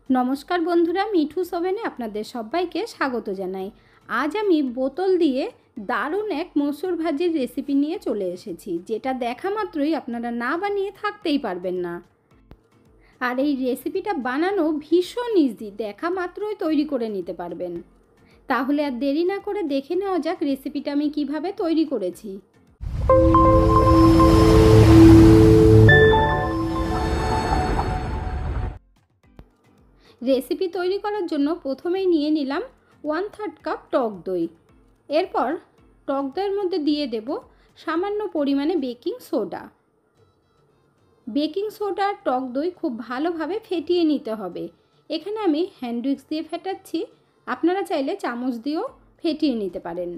নমস্কার বন্ধুরা, মিঠুস ওভেনে আপনাদের সবাইকে স্বাগত জানাই। আজ আমি বোতল দিয়ে দারুণ এক মসুর ভাজির রেসিপি নিয়ে চলে এসেছি, যেটা দেখা মাত্রই আপনারা না বানিয়ে থাকতেই পারবেন না। আর এই রেসিপিটা বানানো ভীষণ ইজি, দেখা মাত্রই তৈরি করে নিতে পারবেন। তাহলে আর দেরি না করে দেখে নেওয়া যাক রেসিপিটা আমি কিভাবে তৈরি করেছি। রেসিপি তৈরি করার জন্য প্রথমেই নিয়ে নিলাম 1/3 কাপ টক দই। এরপর টক দইয়ের মধ্যে দিয়ে দেব সামান্য পরিমাণে বেকিং সোডা। বেকিং সোডা আর টক দই খুব ভালোভাবে ফেটিয়ে নিতে হবে। এখানে আমি হ্যান্ড উইক্স দিয়ে ফেটাচ্ছি, আপনারা চাইলে চামচ দিয়েও ফেটিয়ে নিতে পারেন।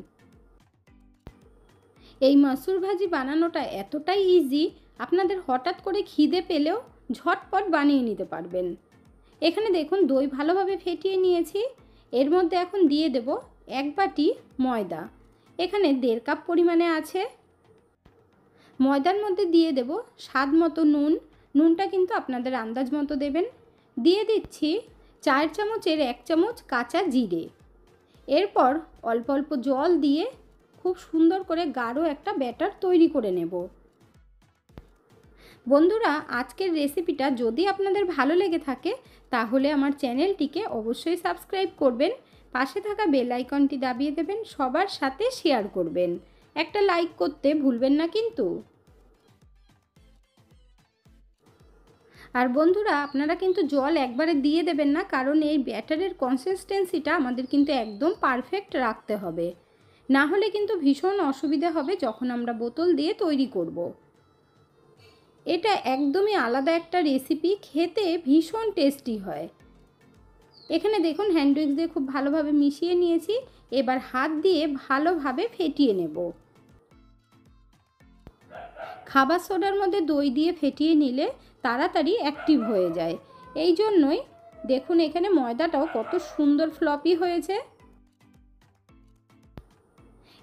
এই মসুর ভাজি বানানোটা এতটাই ইজি, আপনাদের হঠাৎ করে খিদে পেলেও ঝটপট বানিয়ে নিতে পারবেন। এখানে দেখুন দই ভালোভাবে ফেটিয়ে নিয়েছি। এর মধ্যে এখন দিয়ে দেব 1 বাটি ময়দা। এখানে 1.5 কাপ পরিমাণে আছে। ময়দার মধ্যে দিয়ে দেব স্বাদ মতো নুন। নুনটা কিন্তু আপনাদের আন্দাজ মতো দেবেন। দিয়ে দিচ্ছি 4 চামচের 1 চামচ কাঁচা জিরে। এরপর অল্প অল্প জল দিয়ে খুব সুন্দর করে গাঢ় একটা ব্যাটার তৈরি করে নেব। বন্ধুরা, আজকের রেসিপিটা যদি আপনাদের ভালো লেগে থাকে তাহলে আমার চ্যানেলটিকে অবশ্যই সাবস্ক্রাইব করবেন, পাশে থাকা বেল আইকনটি দাবিয়ে দেবেন, সবার সাথে শেয়ার করবেন, একটা লাইক করতে ভুলবেন না কিন্তু। আর বন্ধুরা, আপনারা কিন্তু জল একবারে দিয়ে দেবেন না, কারণ এই ব্যাটারের কনসিস্টেন্সিটা আমাদের কিন্তু একদম পারফেক্ট রাখতে হবে, না হলে কিন্তু ভীষণ অসুবিধা হবে যখন আমরা বোতল দিয়ে তৈরি করব। এটা একদমই আলাদা একটা রেসিপি, খেতে ভীষণ টেস্টি হয়। এখানে দেখুন হ্যান্ড উইক্স দিয়ে খুব ভালোভাবে মিশিয়ে নিয়েছি। এবার হাত দিয়ে ভালোভাবে ফেটিয়ে নেব। খাবার সোডার মধ্যে দই দিয়ে ফেটিয়ে নিলে তাড়াতাড়ি অ্যাক্টিভ হয়ে যায়। এই জন্যই দেখুন এখানে ময়দাটাও কত সুন্দর ফ্লপি হয়েছে।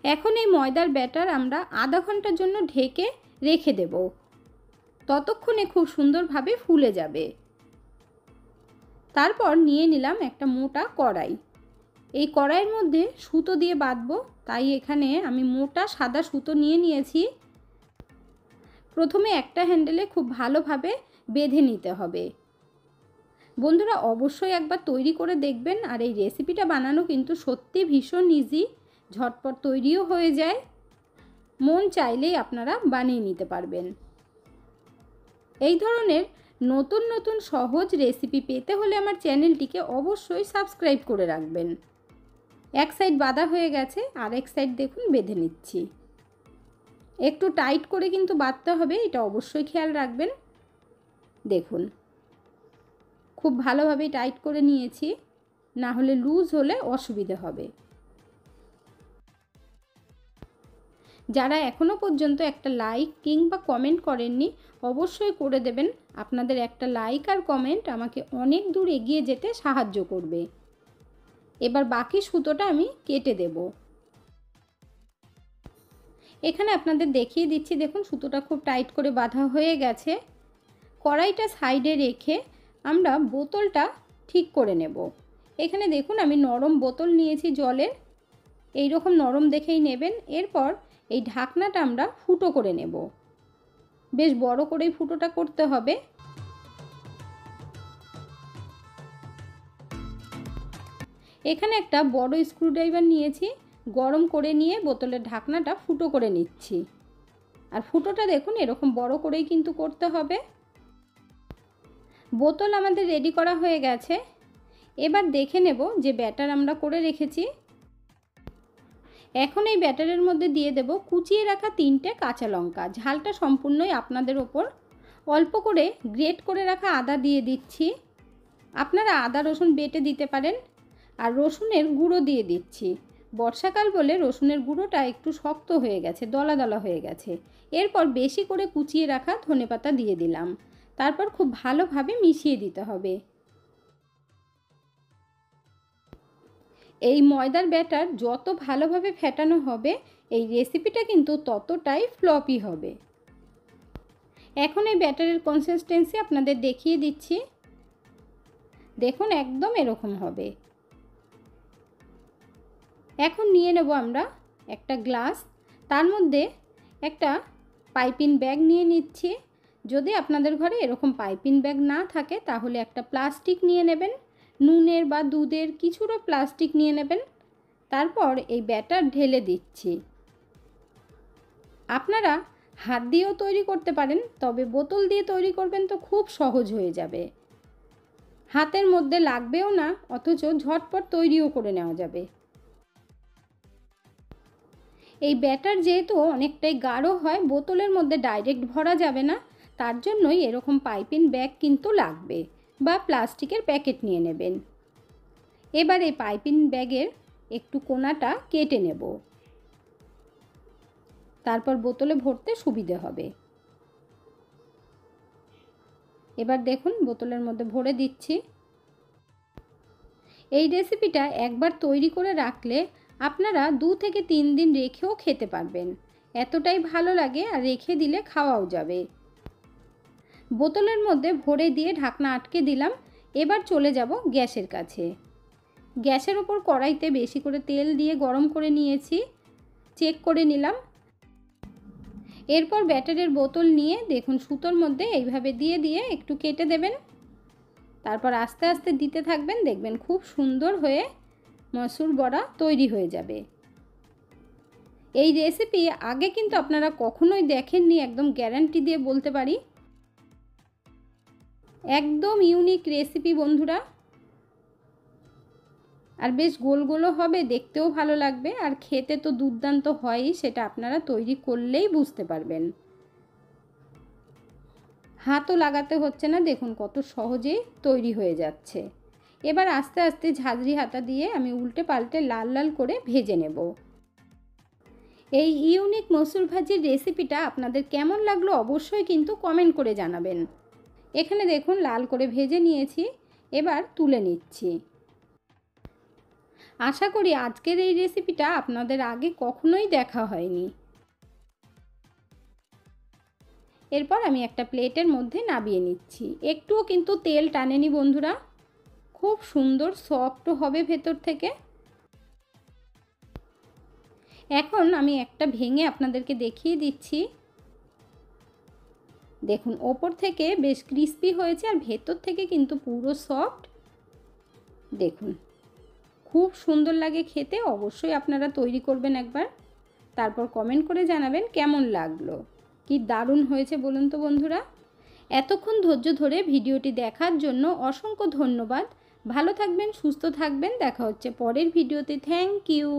এখন এই ময়দার ব্যাটার আমরা আধা ঘন্টার জন্য ঢেকে রেখে দেব। ততক্ষণে খুব সুন্দরভাবে ফুলে যাবে। তারপর নিয়ে নিলাম একটা মোটা কড়াই। এই কড়াইয়ের মধ্যে সুতো দিয়ে বাঁধবো, তাই এখানে আমি মোটা সাদা সুতো নিয়ে নিয়েছি। প্রথমে একটা হ্যান্ডেলে খুব ভালোভাবে বেঁধে নিতে হবে। বন্ধুরা, অবশ্যই একবার তৈরি করে দেখবেন। আর এই রেসিপিটা বানানো কিন্তু সত্যি ভীষণ ইজি, ঝটপট তৈরিও হয়ে যায়। মন চাইলেই আপনারা বানিয়ে নিতে পারবেন। এই ধরনের নতুন নতুন সহজ রেসিপি পেতে হলে আমার চ্যানেলটিকে অবশ্যই সাবস্ক্রাইব করে রাখবেন। এক সাইড বাঁধা হয়ে গেছে, আর এক সাইড দেখুন বেঁধে নিচ্ছি। একটু টাইট করে কিন্তু বাঁধতে হবে, এটা অবশ্যই খেয়াল রাখবেন। দেখুন খুব ভালোভাবে টাইট করে নিয়েছি, না হলে লুজ হলে অসুবিধা হবে। যারা এখনও পর্যন্ত একটা লাইক কিংবা কমেন্ট করেননি অবশ্যই করে দেবেন। আপনাদের একটা লাইক আর কমেন্ট আমাকে অনেক দূর এগিয়ে যেতে সাহায্য করবে। এবার বাকি সুতোটা আমি কেটে দেব। এখানে আপনাদের দেখিয়ে দিচ্ছি, দেখুন সুতোটা খুব টাইট করে বাঁধা হয়ে গেছে। কড়াইটা সাইডে রেখে আমরা বোতলটা ঠিক করে নেব। এখানে দেখুন আমি নরম বোতল নিয়েছি জলের, এই রকম নরম দেখেই নেবেন। এরপর এই ঢাকনাটা আমরা ফুটো করে নেব, বেশ বড় করেই ফুটোটা করতে হবে। এখানে একটা বড় স্ক্রুড্রাইভার নিয়েছি, গরম করে নিয়ে বোতলের ঢাকনাটা ফুটো করে নিচ্ছি। আর ফুটোটা দেখুন এরকম বড় করেই কিন্তু করতে হবে। বোতল আমাদের রেডি করা হয়ে গেছে। এবার দেখে নেব যে ব্যাটার আমরা করে রেখেছি। এখন এই ব্যাটারের মধ্যে দিয়ে দেব কুচিয়ে রাখা 3টে কাঁচা লঙ্কা। ঝালটা সম্পূর্ণই আপনাদের ওপর। অল্প করে গ্রেট করে রাখা আদা দিয়ে দিচ্ছি। আপনারা আদা রসুন বেটে দিতে পারেন। আর রসুনের গুঁড়ো দিয়ে দিচ্ছি। বর্ষাকাল বলে রসুনের গুঁড়োটা একটু শক্ত হয়ে গেছে, দলা দলা হয়ে গেছে। এরপর বেশি করে কুচিয়ে রাখা ধনেপাতা দিয়ে দিলাম। তারপর খুব ভালোভাবে মিশিয়ে দিতে হবে। এই ময়দার ব্যাটার যত ভালোভাবে ফেটানো হবে এই রেসিপিটা কিন্তু ততটাই ফ্লপি হবে। এখন এই ব্যাটারের কনসিস্টেন্সি আপনাদের দেখিয়ে দিচ্ছি। দেখুন একদম এরকম হবে। এখন নিয়ে নেব আমরা একটা গ্লাস, তার মধ্যে একটা পাইপিং ব্যাগ নিয়ে নিচ্ছি। যদি আপনাদের ঘরে এরকম পাইপিং ব্যাগ না থাকে তাহলে একটা প্লাস্টিক নিয়ে নেবেন, নুনের বা দুধের কিছুরও প্লাস্টিক নিয়ে নেবেন। তারপর এই ব্যাটার ঢেলে দিচ্ছি। আপনারা হাত দিয়েও তৈরি করতে পারেন, তবে বোতল দিয়ে তৈরি করবেন তো খুব সহজ হয়ে যাবে, হাতের মধ্যে লাগবেও না, অথচ ঝটপট তৈরিও করে নেওয়া যাবে। এই ব্যাটার যেহেতু অনেকটাই গাঢ় হয়, বোতলের মধ্যে ডাইরেক্ট ভরা যাবে না, তার জন্যই এরকম পাইপিং ব্যাগ কিন্তু লাগবে, বা প্লাস্টিকের প্যাকেট নিয়ে নেবেন। এবার এই পাইপিং ব্যাগের একটু কোণাটা কেটে নেব, তারপর বোতলে ভরতে সুবিধে হবে। এবার দেখুন বোতলের মধ্যে ভরে দিচ্ছি। এই রেসিপিটা একবার তৈরি করে রাখলে আপনারা 2 থেকে 3 দিন রেখেও খেতে পারবেন, এতটাই ভালো লাগে, আর রেখে দিলে খাওয়াও যাবে। বোতলের মধ্যে ভরে দিয়ে ঢাকনা আটকে দিলাম। এবার চলে যাব গ্যাসের কাছে। গ্যাসের ওপর কড়াইতে বেশি করে তেল দিয়ে গরম করে নিয়েছি, চেক করে নিলাম। এরপর ব্যাটারের বোতল নিয়ে দেখুন সুতোর মধ্যে এইভাবে দিয়ে দিয়ে একটু কেটে দেবেন, তারপর আস্তে আস্তে দিতে থাকবেন, দেখবেন খুব সুন্দর হয়ে মসুর বড়া তৈরি হয়ে যাবে। এই রেসিপি আগে কিন্তু আপনারা কখনোই দেখেননি, একদম গ্যারান্টি দিয়ে বলতে পারি। একদম ইউনিক রেসিপি বন্ধুরা, আর বেশ গোল গোলও হবে, দেখতেও ভালো লাগবে, আর খেতে তো দুর্দান্ত হয়ই, সেটা আপনারা তৈরি করলেই বুঝতে পারবেন। হাতও লাগাতে হচ্ছে না, দেখুন কত সহজেই তৈরি হয়ে যাচ্ছে। এবার আস্তে আস্তে ঝাঁঝরি হাতা দিয়ে আমি উল্টে পাল্টে লাল লাল করে ভেজে নেব। এই ইউনিক মসুর ভাজির রেসিপিটা আপনাদের কেমন লাগলো অবশ্যই কিন্তু কমেন্ট করে জানাবেন। এখানে দেখুন লাল করে ভেজে নিয়েছি, এবার তুলে নিচ্ছি। আশা করি আজকের এই রেসিপিটা আপনাদের আগে কখনোই দেখা হয়নি। এরপর আমি একটা প্লেটের মধ্যে নামিয়ে নিচ্ছি। একটুও কিন্তু তেল টানেনি বন্ধুরা, খুব সুন্দর সফট হবে ভেতর থেকে। এখন আমি একটা ভেঙে আপনাদেরকে দেখিয়ে দিচ্ছি। দেখুন ওপর থেকে বেশ ক্রিস্পি হয়েছে, আর ভেতর থেকে কিন্তু পুরো সফট। দেখুন খুব সুন্দর লাগে খেতে, অবশ্যই আপনারা তৈরি করবেন একবার, তারপর কমেন্ট করে জানাবেন কেমন লাগলো। কি দারুণ হয়েছে বলুন তো বন্ধুরা। এতক্ষণ ধৈর্য ধরে ভিডিওটি দেখার জন্য অসংখ্য ধন্যবাদ। ভালো থাকবেন, সুস্থ থাকবেন, দেখা হচ্ছে পরের ভিডিওতে। Thank you.